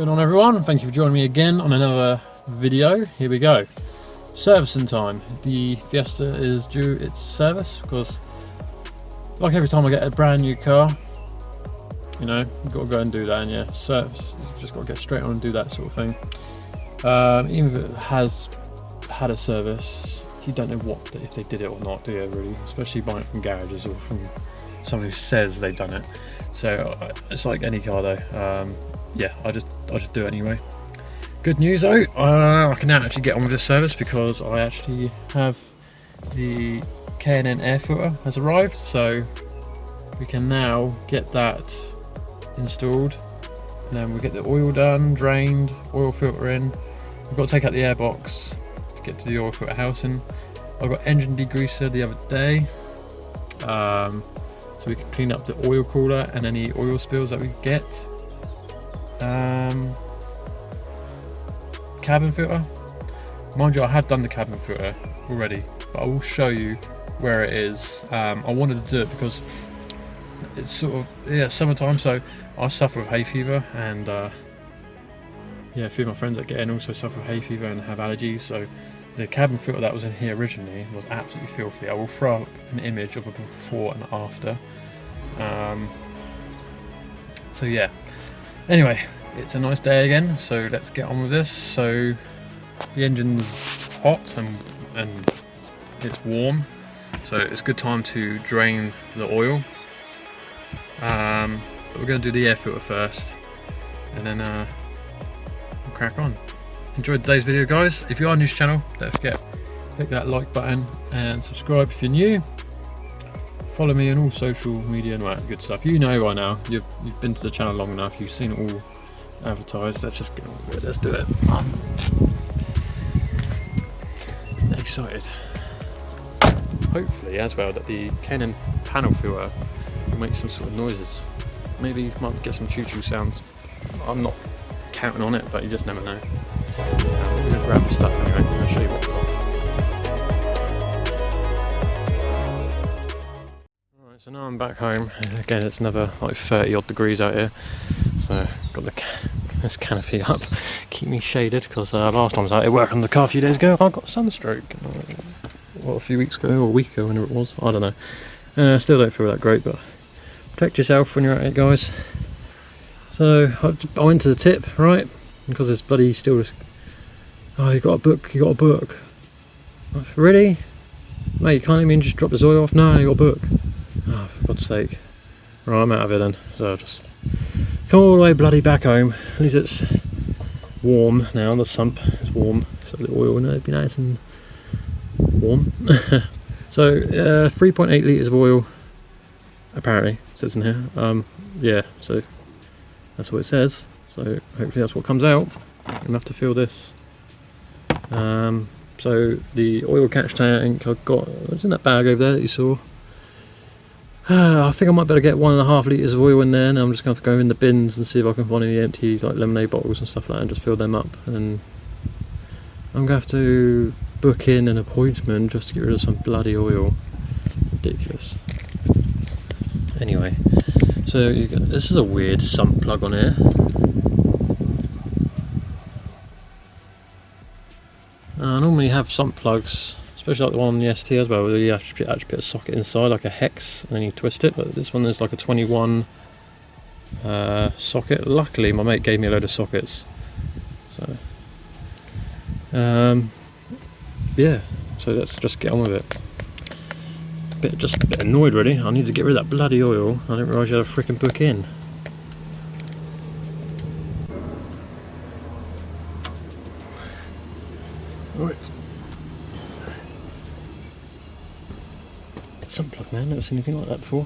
going on, everyone? Thank you for joining me again on another video. Here we go. Servicing time. The Fiesta is due its service because, like every time I get a brand new car, you know, you've got to go and do that, and yeah, service. You've just got to get straight on and do that sort of thing. Even if it has had a service, you don't know if they did it or not, do you? Really, especially buying it from garages or from someone who says they've done it. So it's like any car though. Yeah, I just do it anyway. Good news though, I can now actually get on with this service because I actually have the K&N air filter has arrived, so we can now get that installed. And then we get the oil done, drained, oil filter in. We've got to take out the air box to get to the oil filter housing. I got engine degreaser the other day, so we can clean up the oil cooler and any oil spills that we get. Cabin filter, mind you, I have done the cabin filter already, but I will show you where it is. I wanted to do it because it's sort of summertime, so I suffer with hay fever, and yeah, a few of my friends that get in also suffer with hay fever and have allergies. So the cabin filter that was in here originally was absolutely filthy. I will throw up an image of a before and after. So yeah, anyway, it's a nice day again, so let's get on with this. So the engine's hot and it's warm, so it's a good time to drain the oil. But we're going to do the air filter first, and then we'll crack on. Enjoyed today's video, guys. If you are new to the channel, don't forget, click that like button and subscribe if you're new. Follow me on all social media and all that good stuff. You know by now, you've been to the channel long enough, you've seen it all advertised. Let's just get on with it. Let's do it. I'm excited. Hopefully as well that the K&N panel filter will make some sort of noises. Maybe might get some choo-choo sounds. I'm not counting on it, but you just never know. We're gonna grab the stuff anyway. I'll show you what we've got. Alright, so now I'm back home. Again, it's another like 30 odd degrees out here. So got this canopy up, keep me shaded, because last time I was out here working on the car a few days ago, I got sunstroke. Well, a few weeks ago, or a week ago, whenever it was, I don't know. Still don't feel that great, but protect yourself when you're out here, guys. So I went to the tip, right, because it's bloody still just, oh, you got a book. Really? Mate, you can't even just drop this oil off? No, you got a book. Oh, for God's sake. Right, I'm out of here then, so I'll just come all the way bloody back home. At least it's warm now, the sump is warm, so the oil will be nice and warm. So 3.8 litres of oil, apparently, it says in here. Yeah, so that's what it says, so hopefully that's what comes out. Enough to fill this. So the oil catch tank I've got, it's in that bag over there that you saw. I think I might better get 1.5 litres of oil in there, and I'm just going to have to go in the bins and see if I can find any empty like lemonade bottles and stuff like that and just fill them up. And I'm going to have to book in an appointment just to get rid of some bloody oil. Ridiculous. Anyway, so this is a weird sump plug on here. I normally have sump plugs, especially like the one on the ST as well, where you have to actually put a socket inside, like a hex, and then you twist it. But this one is like a 21 socket. Luckily, my mate gave me a load of sockets. So, yeah. So let's just get on with it. Just a bit annoyed, really. I need to get rid of that bloody oil. I didn't realise you had a freaking book in. Right. It's sump plug, man. Never seen anything like that before.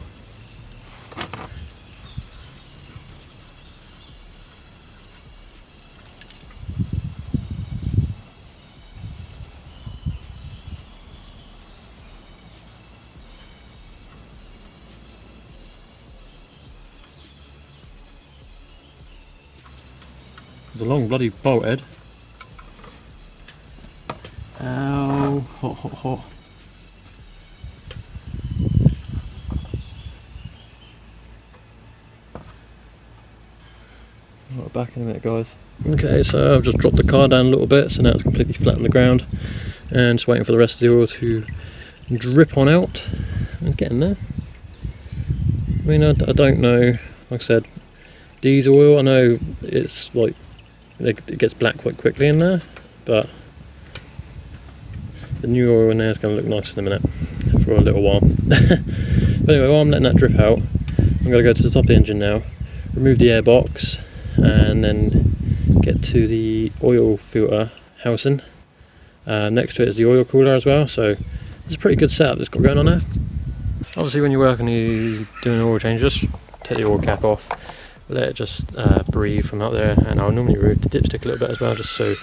There's a long bloody bolt head. Ow, hot. Right, back in a minute, guys. Okay, so I've just dropped the car down a little bit, so now it's completely flat on the ground, and just waiting for the rest of the oil to drip on out and get in there. I mean, I don't know, like I said, diesel oil, I know it's like, it gets black quite quickly in there, but the new oil in there is going to look nice in a minute, for a little while. But anyway, while I'm letting that drip out, I'm going to go to the top of the engine now, remove the air box, and then get to the oil filter housing. Next to it is the oil cooler as well, so it's a pretty good setup that's got going on there. Obviously when you work and you do an oil change, just take the oil cap off, let it just breathe from out there, and I'll normally remove the dipstick a little bit as well, just so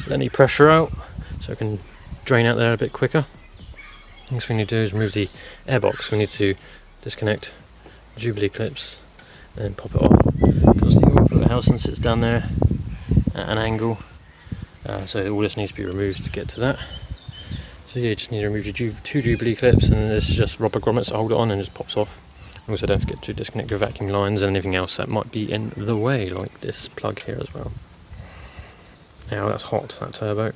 let any pressure out, so it can drain out there a bit quicker. Next thing we need to do is remove the air box. We need to disconnect the Jubilee clips and then pop it off, because the oil filter housing sits down there at an angle, so all this needs to be removed to get to that. So yeah, you just need to remove your two Jubilee clips, and then this is just rubber grommets to hold it on, and it just pops off. Also don't forget to disconnect your vacuum lines and anything else that might be in the way, like this plug here as well. Now that's hot, that turbo.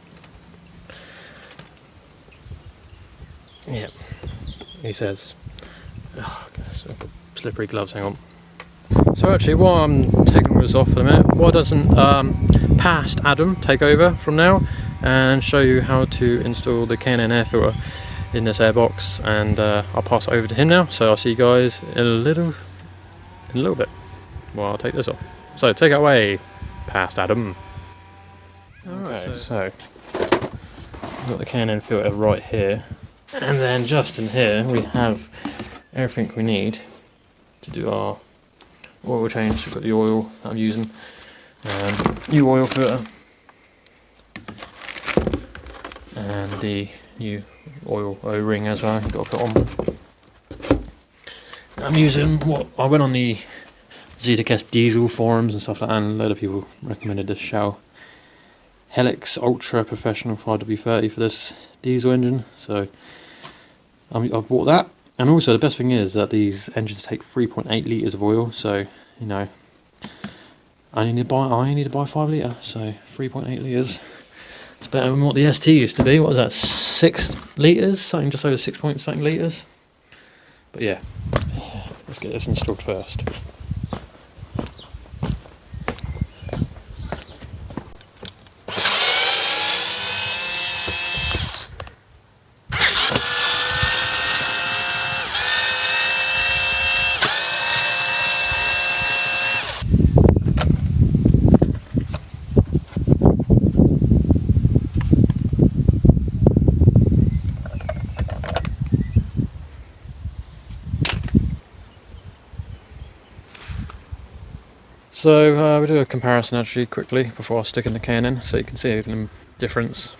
Yeah, he says, oh, goodness, I've got slippery gloves, hang on. So actually, while I'm taking all this off for a minute, why doesn't past Adam take over from now and show you how to install the K&N air filter in this airbox, and I'll pass it over to him now. So I'll see you guys in a little bit while I'll take this off. So take it away, past Adam. Alright, okay, so we've got the K&N filter right here, and then just in here we have everything we need to do our oil change. We've got the oil that I'm using, new oil filter, and the new oil O-ring as well, you've got to put on. I'm using what I went on the Zetec diesel forums and stuff like that, and a load of people recommended this Shell Helix Ultra Professional 5W30 for this diesel engine, so I've bought that. And also the best thing is that these engines take 3.8 litres of oil, so you know I only need to buy 5 litre, so 3.8 litres. It's better than what the ST used to be. What was that, 6 litres? Something just over 6 point something litres. But yeah, let's get this installed first. So we'll do a comparison actually quickly before I stick in the K&N, so you can see the difference.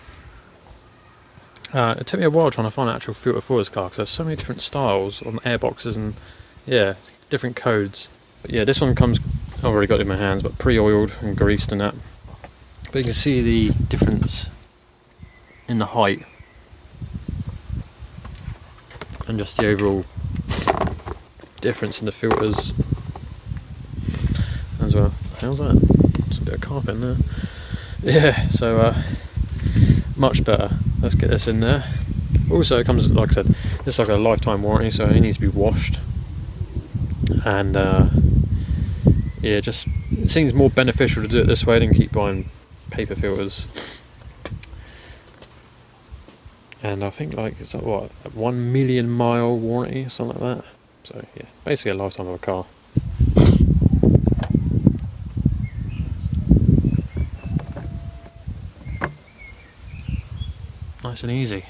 It took me a while trying to find an actual filter for this car, because there's so many different styles on airboxes and yeah, different codes. But yeah, this one comes, I've already got it in my hands, but pre-oiled and greased and that. But you can see the difference in the height and just the overall difference in the filters as well. How's that? There's a bit of carpet in there. Yeah, so much better. Let's get this in there. Also, it comes, like I said, it's like a lifetime warranty, so it needs to be washed. And yeah, just it seems more beneficial to do it this way than keep buying paper filters. And I think like it's like what, a 1 million mile warranty or something like that. So yeah, basically a lifetime of a car. Nice and easy.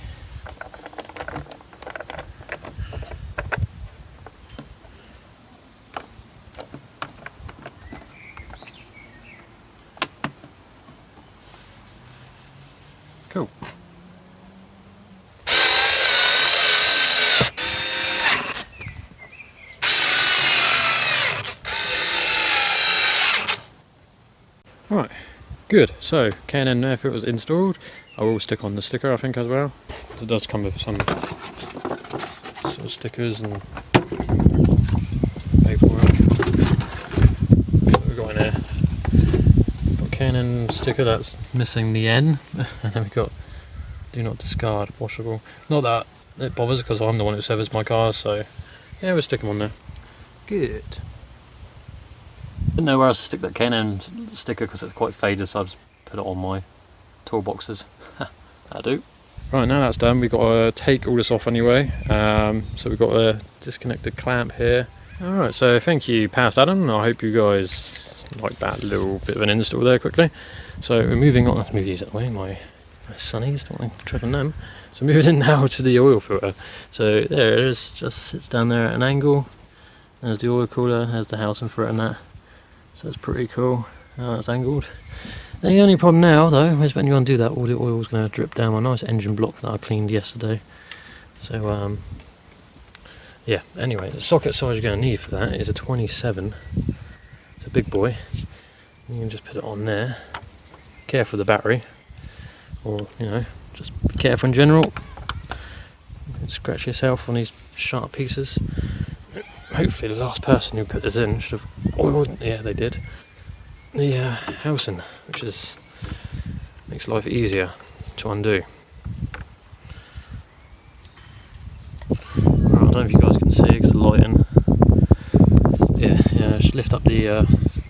Cool. Right, good. So K&N air filter was installed. I will stick on the sticker, I think, as well. It does come with some sort of stickers and paperwork. What we've got in here. K&N sticker that's missing the N, and then we've got do not discard, washable. Not that it bothers because I'm the one who services my cars, so yeah, we'll stick them on there. Good. Didn't know where else to stick that K&N sticker because it's quite faded, so I just put it on my toolboxes. That'll do. Right, now that's done, we've got to take all this off anyway. So we've got a disconnected clamp here. Alright, so thank you, past Adam. I hope you guys like that little bit of an install there quickly. So we're moving on. Let's move these out of the way. My sunnies, don't want to tread on them. So moving in now to the oil filter. So there it is, just sits down there at an angle. There's the oil cooler, there's the housing for it and that. So it's pretty cool how that's angled. The only problem now though is when you undo that, all the oil's going to drip down my nice engine block that I cleaned yesterday. So yeah, anyway, the socket size you're going to need for that is a 27. It's a big boy. You can just put it on there. Careful with the battery, or you know, just be careful in general. You can scratch yourself on these sharp pieces. Hopefully the last person who put this in should have oiled, yeah they did, the housing, which is makes life easier to undo. Right, I don't know if you guys can see because the lighting. Yeah, just lift up the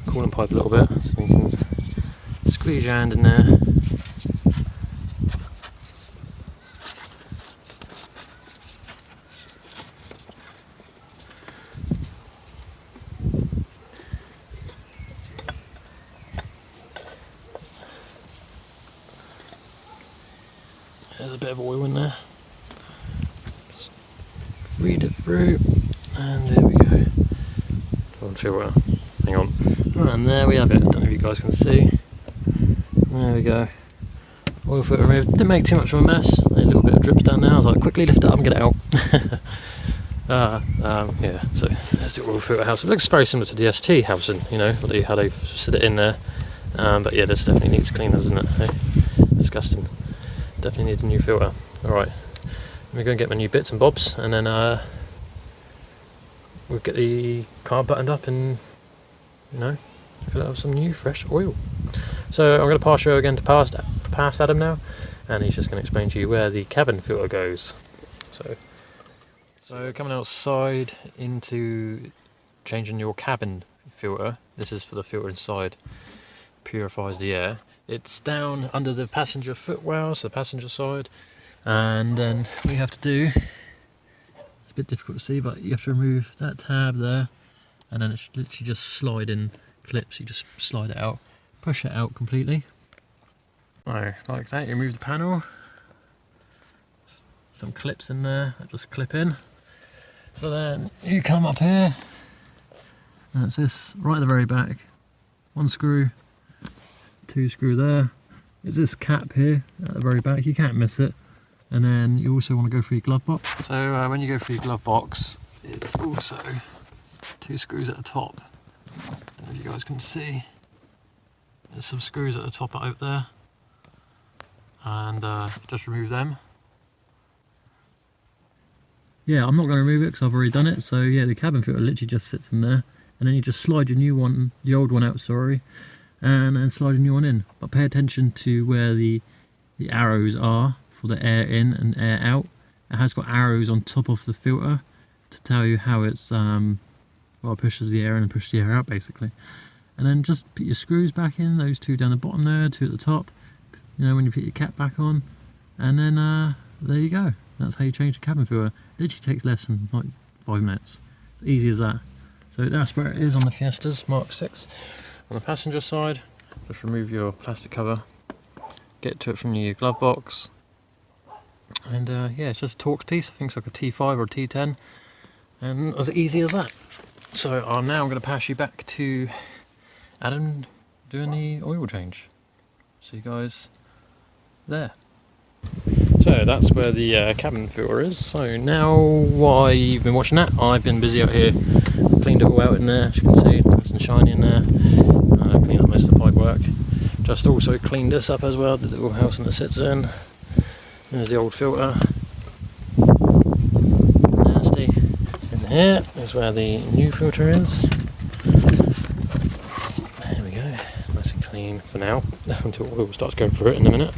coolant pipe a little bit so you can squeeze your hand in there. There's a bit of oil in there. Just read it through, and there we go. Filter. Hang on. And there we have it. I don't know if you guys can see. There we go. Oil filter removed. Didn't make too much of a mess. A little bit of drips down there. I was like, quickly lift it up and get it out. Yeah. So there's the oil filter house. It looks very similar to the ST housing. You know, how they've set it in there. But yeah, this definitely needs cleaning, doesn't it? Hey? Disgusting. Definitely needs a new filter. Alright, let me go and get my new bits and bobs, and then we'll get the car buttoned up and, you know, fill it up with some new fresh oil. So I'm going to pass you again to past Adam now, and he's just going to explain to you where the cabin filter goes. So coming outside into changing your cabin filter, this is for the filter inside, purifies the air. It's down under the passenger footwell, so the passenger side, and then what you have to do, it's a bit difficult to see, but you have to remove that tab there, and then it's literally just slide in clips. You just slide it out, push it out completely. Oh, like that. You remove the panel, some clips in there that just clip in. So then you come up here, and it's this right at the very back, one screw, two screw there. It's this cap here at the very back, you can't miss it. And then you also want to go through your glove box. So when you go through your glove box, it's also two screws at the top. I don't know if you guys can see. There's some screws at the top out there, and just remove them. Yeah, I'm not going to remove it because I've already done it. So yeah, the cabin filter literally just sits in there, and then you just slide your new one, the old one out, sorry, and then slide a new one in. But pay attention to where the arrows are for the air in and air out. It has got arrows on top of the filter to tell you how it's well, pushes the air in and pushes the air out basically. And then just put your screws back in, those two down the bottom there, two at the top, you know, when you put your cap back on, and then there you go. That's how you change the cabin filter. It literally takes less than like 5 minutes. It's easy as that. So that's where it is on the Fiestas Mark 6. On the passenger side, just remove your plastic cover, get to it from your glove box, and yeah, it's just a Torx piece. I think it's like a T5 or a T10, and as easy as that. So now I'm going to pass you back to Adam doing the oil change. See you guys there. So that's where the cabin filter is. So now while you've been watching that, I've been busy out here, cleaned it all out in there, as you can see, nice and shiny in there. Cleaned up most of the pipe work. Just also cleaned this up as well, the little housing that sits in. There's the old filter. Nasty. In here is where the new filter is. There we go, nice and clean for now, until oil starts going through it in a minute.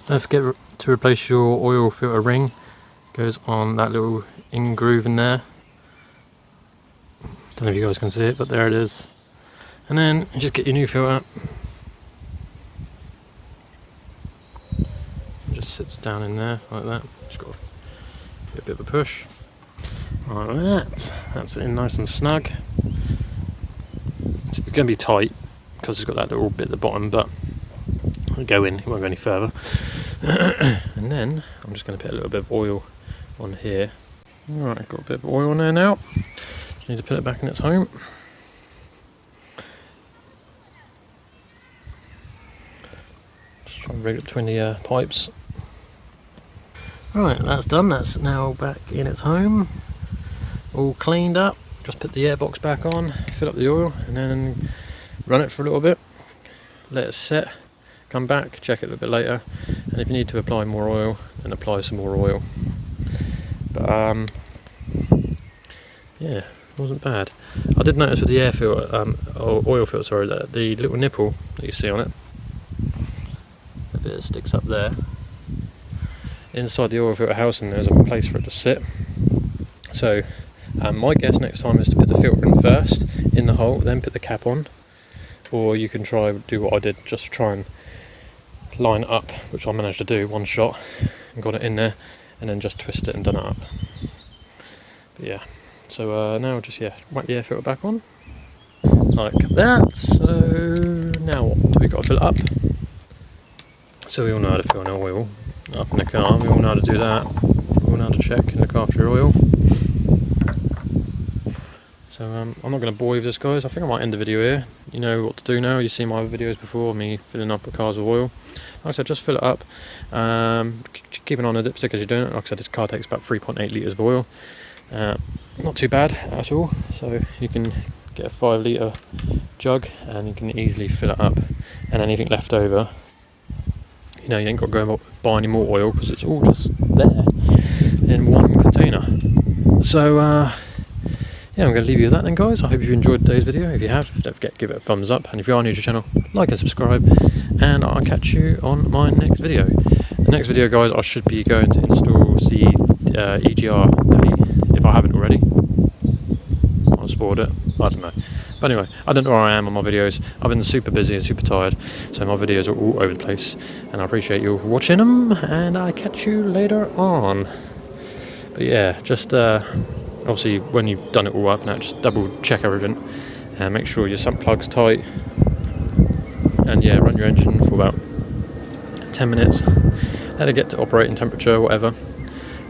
Don't forget to replace your oil filter ring. It goes on that little in groove in there. Don't know if you guys can see it, but there it is. And then you just get your new filter. It just sits down in there like that. Just got to get a bit of a push. Like that. That's it in nice and snug. It's going to be tight because it's got that little bit at the bottom, but it'll go in, it won't go any further. And then I'm just going to put a little bit of oil on here. Alright, got a bit of oil on there now. Just need to put it back in its home. Just try and rig it between the pipes. Right, that's done. That's now back in its home. All cleaned up. Just put the airbox back on, fill up the oil, and then run it for a little bit. Let it set. Come back, check it a little bit later, and if you need to apply more oil, then apply some more oil. But yeah, it wasn't bad. I did notice with the air filter, or oil filter, sorry, that the little nipple that you see on it, a bit sticks up there. Inside the oil filter housing, there's a place for it to sit. So my guess next time is to put the filter in first in the hole, then put the cap on, or you can do what I did, just try and line it up, which I managed to do one shot and got it in there, and then just twist it and done it up. But yeah, so now just whack the air filter back on like that. So now what do we got to fill it up? So we all know how to fill an oil up in the car, we all know how to do that, we all know how to check and look after your oil. So I'm not going to bore you with this, guys. I think I might end the video here. You know what to do now. You've seen my other videos before, me filling up the cars with oil. Like I said, just fill it up. Keep an eye on the dipstick as you're doing it. Like I said, this car takes about 3.8 litres of oil. Not too bad at all. So you can get a 5 litre jug and you can easily fill it up. And anything left over, you know, you ain't got to go and buy any more oil because it's all just there in one container. So yeah, I'm going to leave you with that then, guys. I hope you enjoyed today's video. If you have, don't forget to give it a thumbs up, and if you are new to the channel, like and subscribe, and I'll catch you on my next video. The next video, guys, I should be going to install the EGR, if I haven't already. I've spoiled it, I don't know. But anyway, I don't know where I am on my videos. I've been super busy and super tired, so my videos are all over the place, and I appreciate you for watching them, and I'll catch you later on. But yeah, just obviously when you've done it all up now, just double check everything and make sure your sump plug's tight, and yeah, run your engine for about 10 minutes, let it get to operating temperature, whatever,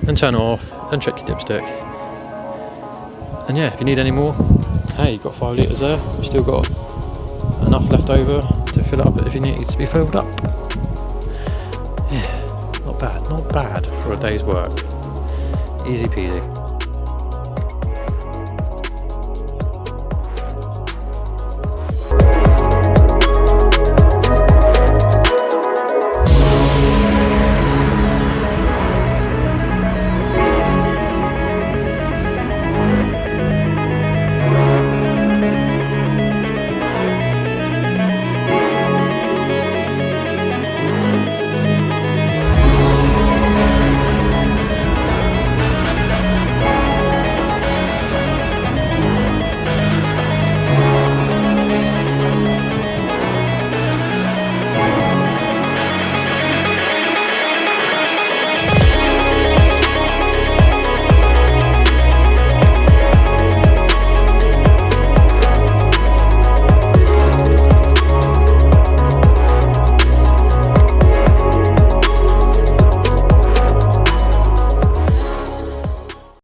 then turn it off, then check your dipstick. And yeah, if you need any more, hey, you've got 5 litres there, you've still got enough left over to fill it up if you need it to be filled up. Yeah, not bad for a day's work. Easy peasy.